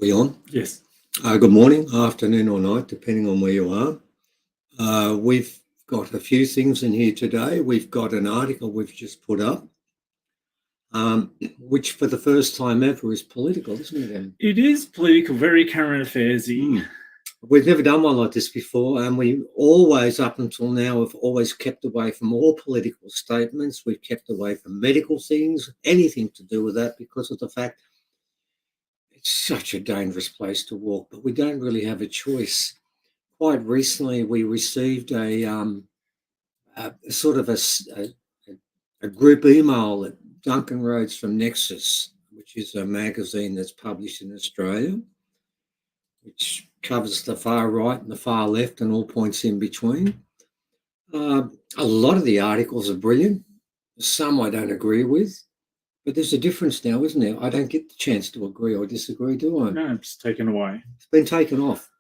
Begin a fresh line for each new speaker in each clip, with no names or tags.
We on?
Yes.
Good morning, afternoon, or night, depending on where you are. We've got a few things in here today. We've got an article we've just put up, which for the first time ever is political, isn't it, Em?
It is political, very current affairsy.
We've never done one like this before, and we always, up until now, have always kept away from all political statements. We've kept away from medical things, anything to do with that, because of the fact it's such a dangerous place to walk, but we don't really have a choice. Quite recently, we received a sort of a group email that Duncan Rhodes from Nexus, which is a magazine that's published in Australia, which covers the far right and the far left and all points in between. A lot of the articles are brilliant. Some I don't agree with, but there's a difference now, isn't there? I don't get the chance to agree or disagree, do I?
No, it's taken away.
It's been taken off.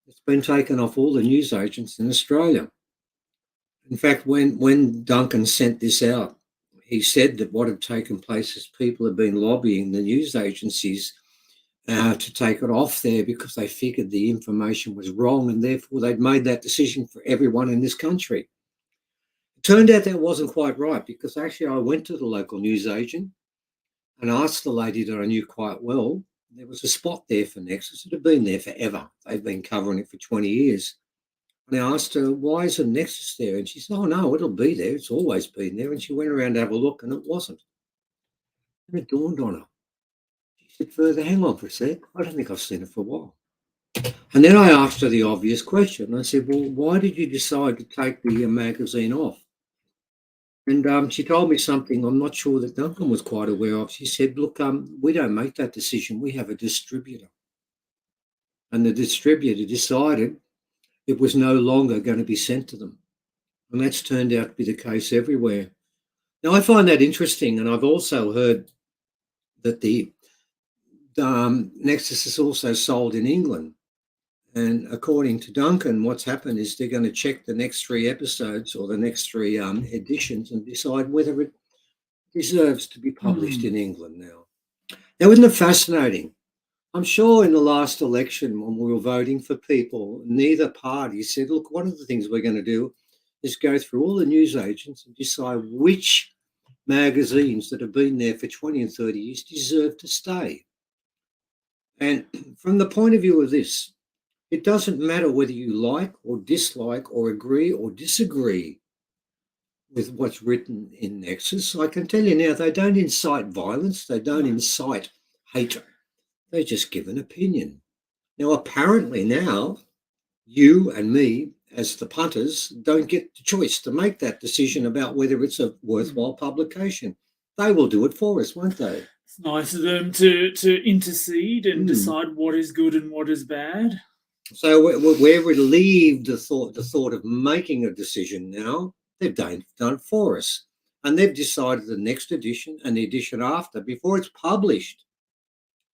It's been taken off all the news agents in Australia. In fact, when Duncan sent this out, he said that what had taken place is people had been lobbying the news agencies to take it off there because they figured the information was wrong, and therefore they'd made that decision for everyone in this country. It turned out that wasn't quite right, because actually I went to the local news agent and asked the lady that I knew quite well. There was a spot there for Nexus. It had been there forever. They've been covering it for 20 years. And I asked her, why isn't Nexus there? And she said, oh, no, it'll be there. It's always been there. And she went around to have a look, and it wasn't. And it dawned on her. She said, further, hang on for a sec. I don't think I've seen it for a while. And then I asked her the obvious question. I said, well, why did you decide to take the magazine off? And she told me something I'm not sure that Duncan was quite aware of. She said, look, we don't make that decision. We have a distributor. And the distributor decided it was no longer going to be sent to them. And that's turned out to be the case everywhere. Now, I find that interesting. And I've also heard that the Nexus is also sold in England. And according to Duncan, what's happened is they're going to check the next 3 episodes or the next 3 editions and decide whether it deserves to be published in England now. Now, isn't it fascinating? I'm sure in the last election when we were voting for people, neither party said, look, one of the things we're going to do is go through all the news agents and decide which magazines that have been there for 20 and 30 years deserve to stay. And from the point of view of this, it doesn't matter whether you like or dislike or agree or disagree with what's written in Nexus. I can tell you now, they don't incite violence. They don't incite hate. They just give an opinion. Now, apparently now, you and me, as the punters, don't get the choice to make that decision about whether it's a worthwhile publication. They will do it for us, won't they?
It's nice of them to intercede and decide what is good and what is bad.
So we're relieved the thought of making a decision now. They've done it for us. And they've decided the next edition and the edition after, before it's published,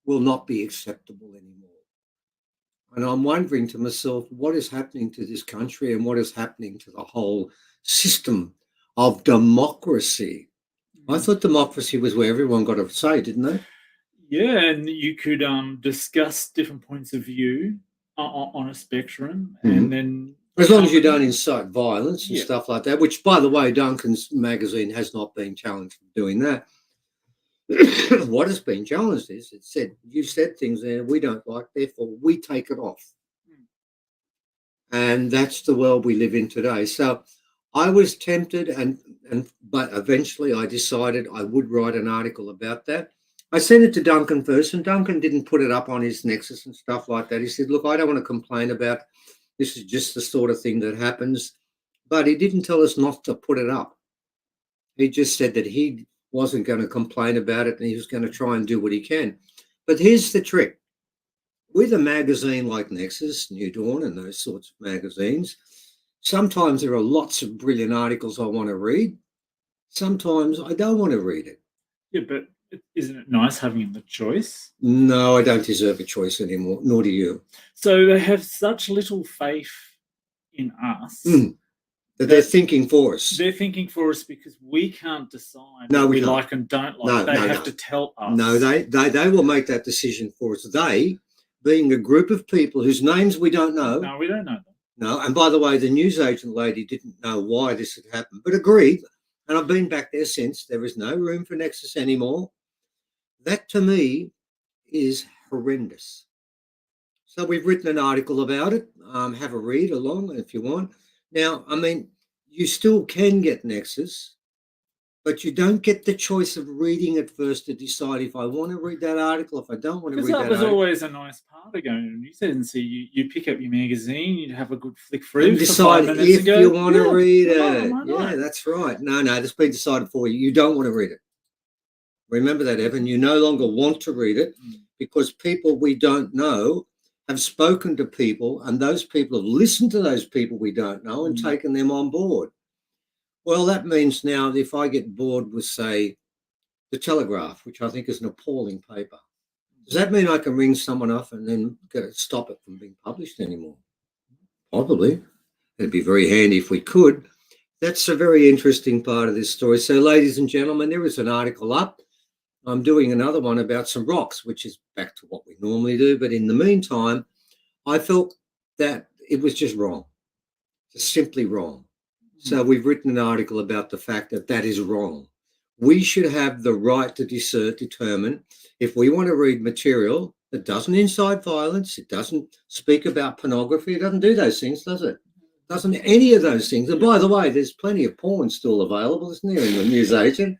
will not be acceptable anymore. And I'm wondering to myself, what is happening to this country and what is happening to the whole system of democracy? I thought democracy was where everyone got a say, didn't they?
Yeah, and you could discuss different points of view on a spectrum, and then
as long as you don't incite violence and stuff like that, which, by the way, Duncan's magazine has not been challenged for doing that. What has been challenged is it said, you've said things there we don't like, therefore we take it off. And that's the world we live in today. So I was tempted, but eventually I decided I would write an article about that. I sent it to Duncan first, and Duncan didn't put it up on his Nexus and stuff like that. He said, look, I don't want to complain about this. Is just the sort of thing that happens. But he didn't tell us not to put it up. He just said that he wasn't going to complain about it and he was going to try and do what he can. But here's the trick. With a magazine like Nexus, New Dawn and those sorts of magazines, sometimes there are lots of brilliant articles I want to read. Sometimes I don't want to read it.
Yeah, but isn't it nice having the choice?
No, I don't deserve a choice anymore, nor do you.
So they have such little faith in us.
That they're thinking for us.
They're thinking for us because we can't decide
what
we like and don't like. They have to tell us.
No, they will make that decision for us. They, being a group of people whose names we don't know.
No, we don't know them.
No, and by the way, the newsagent lady didn't know why this had happened, but agreed. And I've been back there since. There is no room for Nexus anymore. That to me is horrendous. So we've written an article about it. Have a read along if you want. Now, I mean, you still can get Nexus, but you don't get the choice of reading it first to decide if I want to read that article, if I don't want to
Because
read
that
that
was
article.
always a nice part of going to a news agency. You pick up your magazine, you'd have a good flick through
And
for
decide
5 minutes
if
ago.
you want to read
why
it.
not, why not?
Yeah, that's right. No, that's been decided for you. You don't want to read it. Remember that, Evan. You no longer want to read it because people we don't know have spoken to people, and those people have listened to those people we don't know and taken them on board. Well, that means now if I get bored with, say, the Telegraph, which I think is an appalling paper, does that mean I can ring someone up and then stop it from being published anymore? Probably. It'd be very handy if we could. That's a very interesting part of this story. So, ladies and gentlemen, there is an article up. I'm doing another one about some rocks, which is back to what we normally do. But in the meantime, I felt that it was just wrong, just simply wrong. So we've written an article about the fact that that is wrong. We should have the right to determine if we want to read material that doesn't incite violence, it doesn't speak about pornography, it doesn't do those things, does it? Doesn't any of those things. And by the way, there's plenty of porn still available, isn't there, in the newsagent?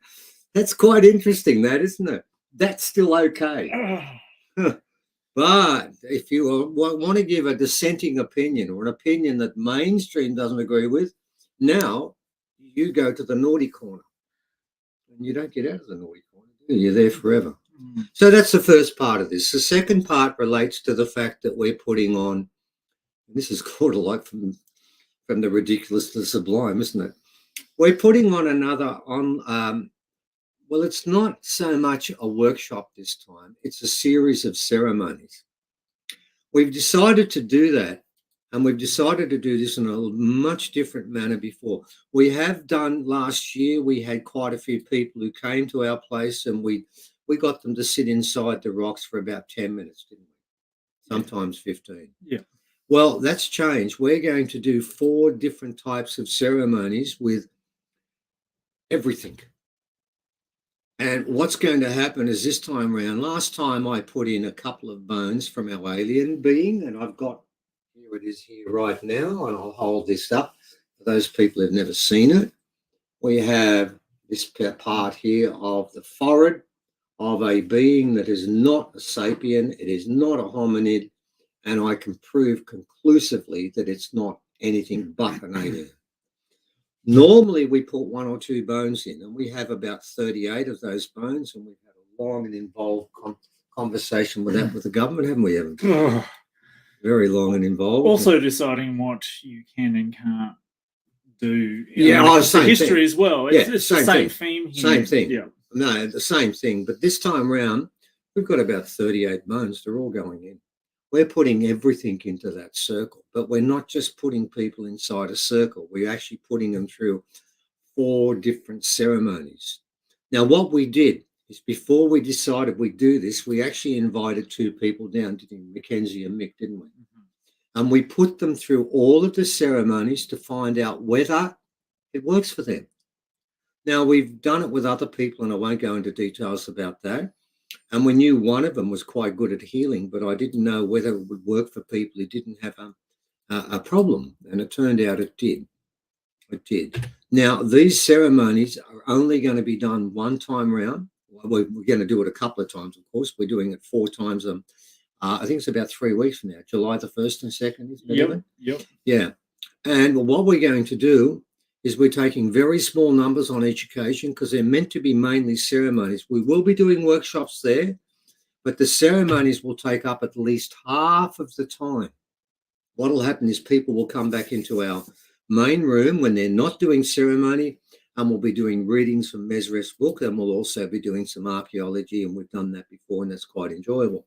That's quite interesting, that, isn't it? That's still okay. But if you want to give a dissenting opinion or an opinion that mainstream doesn't agree with, now you go to the naughty corner. And you don't get out of the naughty corner, do you? You're there forever. So that's the first part of this. The second part relates to the fact that we're putting on, and this is called like from the ridiculous to the sublime, isn't it? We're putting on another well, it's not so much a workshop this time. It's a series of ceremonies. We've decided to do that, and we've decided to do this in a much different manner before. We have done last year, we had quite a few people who came to our place, and we got them to sit inside the rocks for about 10 minutes, didn't we? Sometimes 15.
Yeah.
Well, that's changed. We're going to do 4 different types of ceremonies with everything. And what's going to happen is this time around, last time I put in a couple of bones from our alien being, and I've got, here it is here right now, and I'll hold this up for those people who've never seen it. We have this part here of the forehead of a being that is not a sapien, it is not a hominid, and I can prove conclusively that it's not anything but an alien. Normally, we put 1 or 2 bones in, and we have about 38 of those bones, and we've had a long and involved conversation with that with the government, haven't we, Evan? Very long and involved.
Also deciding what you can and can't do.
Same
history
thing.
as well. It's the same theme here.
Same thing.
Yeah.
No, the same thing. But this time round, we've got about 38 bones. They're all going in. We're putting everything into that circle, but we're not just putting people inside a circle. We're actually putting them through 4 different ceremonies. Now, what we did is before we decided we'd do this, we actually invited 2 people down, Mackenzie and Mick, didn't we? And we put them through all of the ceremonies to find out whether it works for them. Now, we've done it with other people, and I won't go into details about that. And we knew one of them was quite good at healing, but I didn't know whether it would work for people who didn't have a problem. And it turned out it did. It did. Now, these ceremonies are only going to be done 1 time round. We're going to do it a couple of times, of course. We're doing it 4 times. I think it's about 3 weeks from now, July the 1st and 2nd.
Yep.
Yeah. And what we're going to do is we're taking very small numbers on each occasion because they're meant to be mainly ceremonies. We will be doing workshops there, but the ceremonies will take up at least half of the time. What will happen is people will come back into our main room when they're not doing ceremony, and we'll be doing readings from Mesreth's book, and we'll also be doing some archaeology, and we've done that before, and that's quite enjoyable.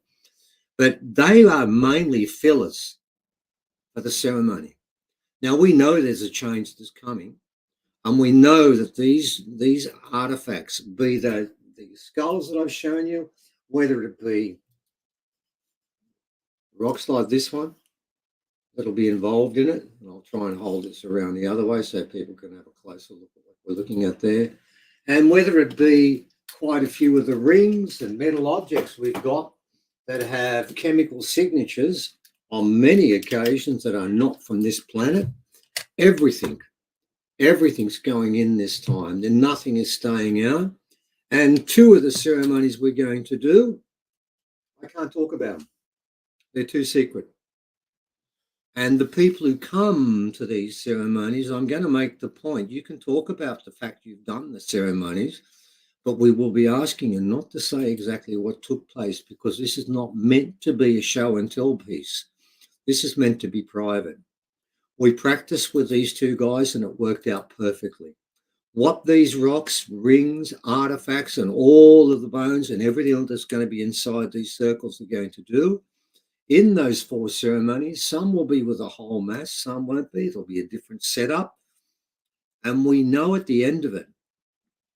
But they are mainly fillers for the ceremony. Now, we know there's a change that's coming. And we know that these artifacts, be the skulls that I've shown you, whether it be rocks like this one that'll be involved in it. And I'll try and hold this around the other way so people can have a closer look at what we're looking at there. And whether it be quite a few of the rings and metal objects we've got that have chemical signatures on many occasions that are not from this planet, everything's going in this time. Then nothing is staying out. And 2 of the ceremonies we're going to do, I can't talk about them. They're too secret. And the people who come to these ceremonies, I'm going to make the point, you can talk about the fact you've done the ceremonies, but we will be asking you not to say exactly what took place, because this is not meant to be a show and tell piece. This is meant to be private. We practiced with these 2 guys and it worked out perfectly. What these rocks, rings, artifacts, and all of the bones and everything that's going to be inside these circles are going to do in those 4 ceremonies, some will be with a whole mass, some won't be. There'll be a different setup. And we know at the end of it,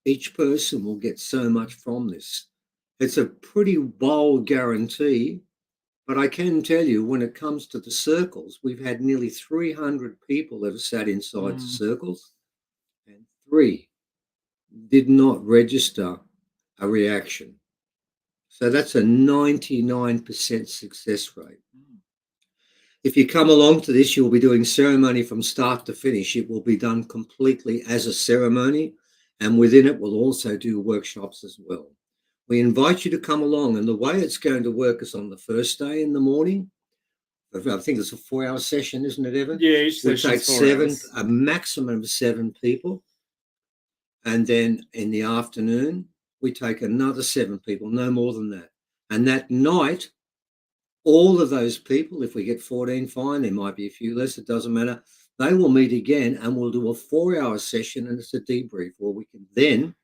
each person will get so much from this. It's a pretty bold guarantee, but I can tell you when it comes to the circles, we've had nearly 300 people that have sat inside the circles, and 3 did not register a reaction. So that's a 99% success rate. If you come along to this, you'll be doing ceremony from start to finish. It will be done completely as a ceremony, and within it we'll also do workshops as well. We invite you to come along, and the way it's going to work is on the first day in the morning. I think it's a 4-hour session, isn't it, Evan?
Yeah, each
We
session
take a maximum of 7 people, and then in the afternoon we take another 7 people, no more than that. And that night, all of those people, if we get 14, fine, there might be a few less, it doesn't matter. They will meet again and we'll do a 4-hour session, and it's a debrief where we can then,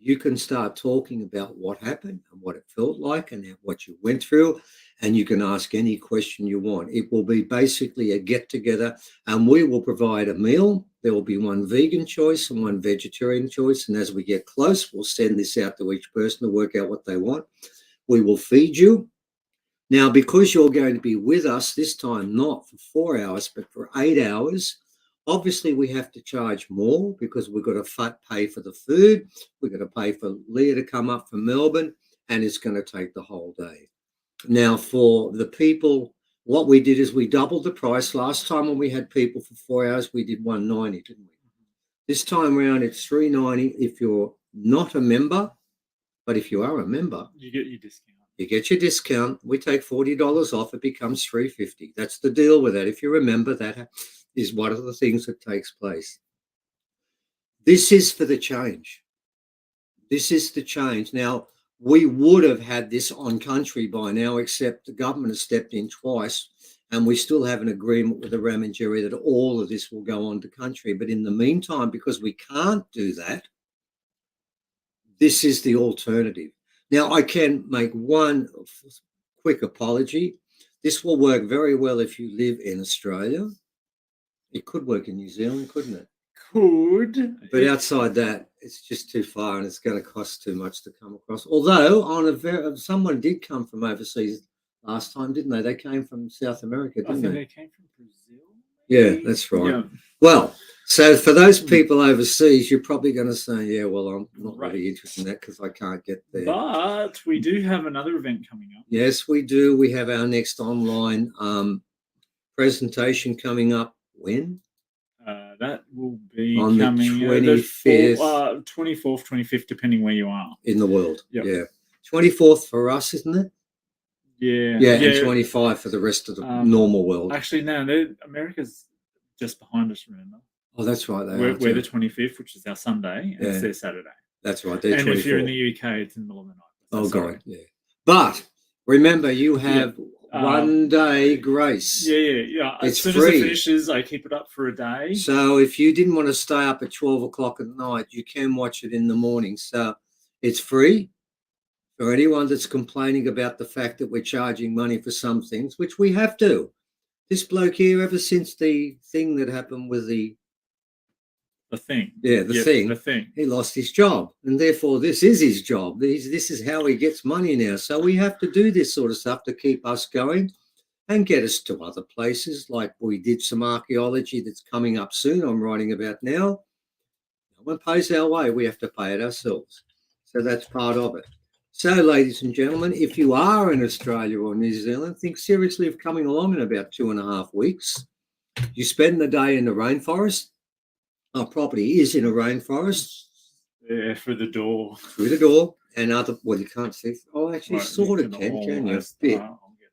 you can start talking about what happened and what it felt like and what you went through, and you can ask any question you want. It will be basically a get together, and we will provide a meal. There will be 1 vegan choice and 1 vegetarian choice. And as we get close, we'll send this out to each person to work out what they want. We will feed you. Now, because you're going to be with us this time, not for 4 hours, but for 8 hours, obviously we have to charge more because we've got to pay for the food. We've got to pay for Leah to come up from Melbourne, and it's going to take the whole day. Now, for the people, what we did is we doubled the price. Last time when we had people for 4 hours, we did $190, didn't we? This time around, it's $390 if you're not a member, but if you are a member,
you get your discount.
You get your discount. We take $40 off. It becomes $350. That's the deal with that. If you remember, that is one of the things that takes place. This is for the change. This is the change. Now, we would have had this on country by now, except the government has stepped in twice, and we still have an agreement with the Ramangeri that all of this will go on to country. But in the meantime, because we can't do that, this is the alternative. Now, I can make one quick apology. This will work very well if you live in Australia. It could work in New Zealand, couldn't it?
Could.
But outside that, it's just too far and it's going to cost too much to come across. Although someone did come from overseas last time, didn't they? They came from South America, didn't they?
They came from Brazil.
Yeah, that's right.
Yeah.
Well, so for those people overseas, you're probably going to say, yeah, well, I'm not really interested in that because I can't get there.
But we do have another event coming up.
Yes, we do. We have our next online presentation coming up. When?
That will be
on
coming
the 25th.
24th, 25th, depending where you are.
In the world.
Yep.
Yeah. 24th for us, isn't it?
Yeah.
Yeah, and 25 for the rest of the normal world.
Actually, no, America's just behind us, remember?
Oh, that's right.
We're the 25th, which is our Sunday, and it's their Saturday.
That's right. They're
and
24th.
If you're in the UK, it's in the middle of the night.
Oh, God. Yeah. But remember, you have 1 day grace.
Yeah. As
It's
soon
free.
as it finishes, I keep it up for a day.
So if you didn't want to stay up at 12 o'clock at night, you can watch it in the morning. So it's free for anyone that's complaining about the fact that we're charging money for some things, which we have to. This bloke here, ever since the thing that happened with the
thing.
Yeah, the thing. He lost his job, and therefore this is his job. This is how he gets money now. So we have to do this sort of stuff to keep us going. and get us to other places. Like we did some archaeology that's coming up soon, I'm writing about now. No one pays our way, we have to pay it ourselves. So that's part of it. So, ladies and gentlemen, if you are in Australia or New Zealand, think seriously of coming along in about 2.5 weeks. You spend the day in the rainforest. Our property is in a rainforest.
Yeah, through the door.
Through the door. And well, you can't see. Oh, actually,
Right,
sort of can you? Bit.
I'll get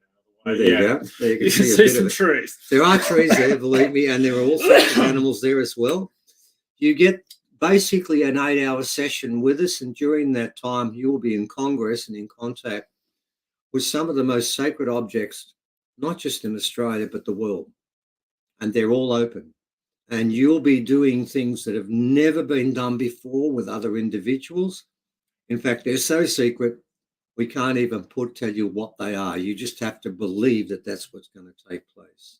Oh,
out of the way.
there you
Yeah.
go. There you
You
can
can
see a
see
bit
some
of it.
trees.
There are trees there, believe me, and there are all sorts of animals there as well. You get basically an 8-hour session with us, and during that time, you will be in Congress and in contact with some of the most sacred objects, not just in Australia, but the world. And they're all open. And you'll be doing things that have never been done before with other individuals. In fact, they're so secret, we can't even tell you what they are. You just have to believe that that's what's going to take place.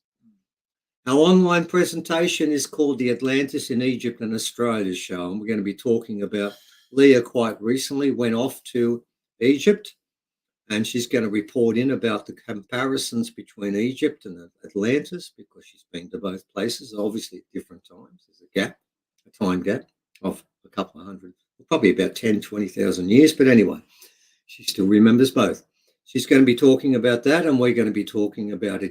Our online presentation is called the Atlantis in Egypt and Australia show. And we're going to be talking about Leah quite recently went off to Egypt, and she's going to report in about the comparisons between Egypt and Atlantis, because she's been to both places, obviously at different times. There's a time gap of a couple of hundred, probably about 10, 20,000 years. But anyway, she still remembers both. She's going to be talking about that, and we're going to be talking about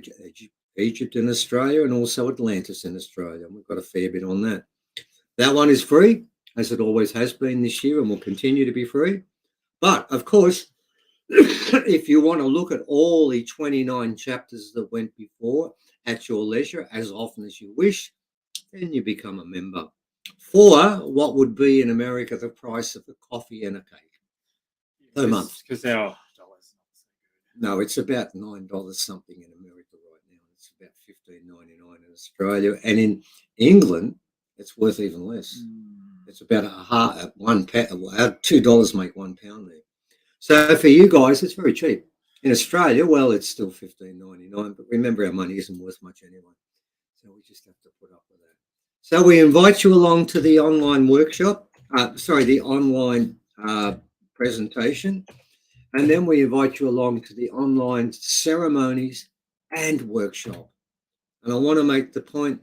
Egypt in Australia and also Atlantis in Australia. And we've got a fair bit on that. That one is free, as it always has been this year, and will continue to be free. But, of course, if you want to look at all the 29 chapters that went before at your leisure, as often as you wish, then you become a member for what would be in America the price of a coffee and a cake per month.
Because our dollar's not so good.
No, it's about $9 something in America right now. It's about $15.99 in Australia, and in England, it's worth even less. It's about $2 make £1 there. So for you guys, it's very cheap. In Australia, well, it's still $15.99, but remember, our money isn't worth much anyway. So we just have to put up with that. So we invite you along to the online workshop, the online presentation, and then we invite you along to the online ceremonies and workshop. And I want to make the point,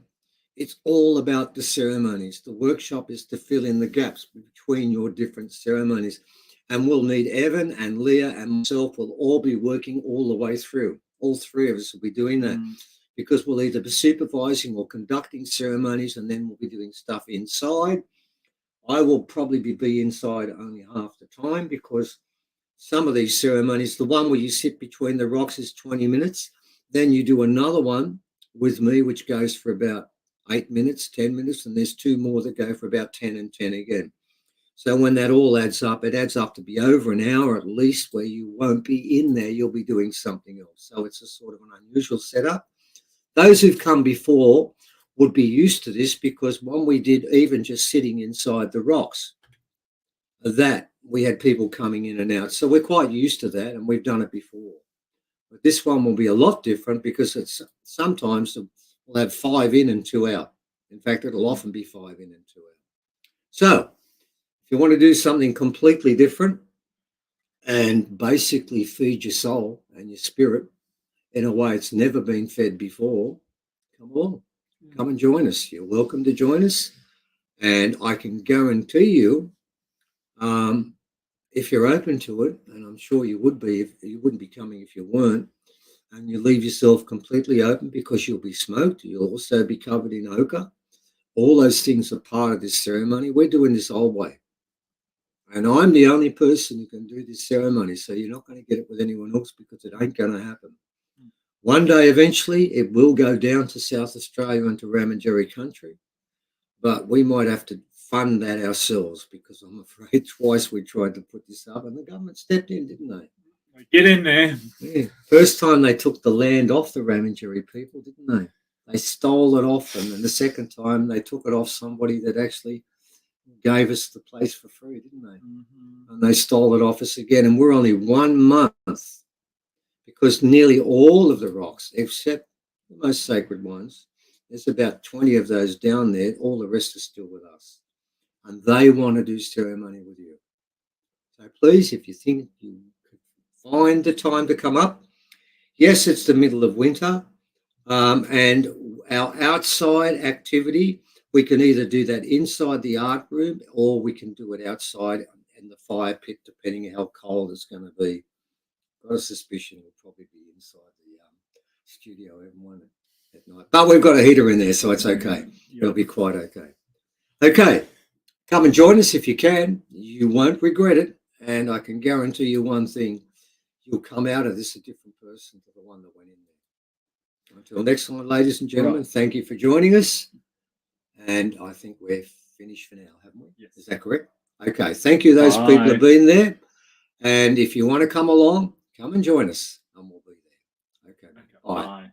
it's all about the ceremonies. The workshop is to fill in the gaps between your different ceremonies. And we'll need Evan and Leah and myself will all be working all the way through. All three of us will be doing that because we'll either be supervising or conducting ceremonies, and then we'll be doing stuff inside. I will probably be inside only half the time, because some of these ceremonies, the one where you sit between the rocks is 20 minutes. Then you do another one with me, which goes for about 8 minutes, 10 minutes, and there's two more that go for about 10 and 10 again. So when that all adds up, it adds up to be over an hour at least, where you won't be in there, you'll be doing something else. So it's a sort of an unusual setup. Those who've come before would be used to this, because when we did even just sitting inside the rocks, that we had people coming in and out. So we're quite used to that, and we've done it before. But this one will be a lot different, because it's sometimes we'll have 5 in and 2 out. In fact, it'll often be 5 in and 2 out. So if you want to do something completely different and basically feed your soul and your spirit in a way it's never been fed before, come along. Come and join us. You're welcome to join us. And I can guarantee you, if you're open to it, and I'm sure you would be, if you wouldn't be coming if you weren't, and you leave yourself completely open, because you'll be smoked. You'll also be covered in ochre. All those things are part of this ceremony. We're doing this old way. And I'm the only person who can do this ceremony. So you're not going to get it with anyone else, because it ain't going to happen. One day, eventually, it will go down to South Australia and to Ramanjeri country. But we might have to fund that ourselves, because I'm afraid twice we tried to put this up and the government stepped in, didn't they?
Get in there.
Yeah. First time they took the land off the Ramanjeri people, didn't they? They stole it off them. And the second time they took it off somebody that actually gave us the place for free, didn't they? And they stole it off us again. And we're only 1 month, because nearly all of the rocks, except the most sacred ones, there's about 20 of those down there. All the rest are still with us. And they want to do ceremony with you. So please, if you think you could find the time to come up, Yes, it's the middle of winter, and our outside activity, we can either do that inside the art room or we can do it outside in the fire pit, depending on how cold it's going to be. Got a suspicion it'll probably be inside the studio at night. But we've got a heater in there, so it's okay. It'll be quite okay. Okay, come and join us if you can. You won't regret it. And I can guarantee you one thing, you'll come out of this a different person to the one that went in there. Until next time, ladies and gentlemen, thank you for joining us. And I think we're finished for now, haven't we?
Yes.
Is that correct? Okay, thank you. Those people have been there. And if you want to come along, come and join us and we'll be there. Okay. Bye.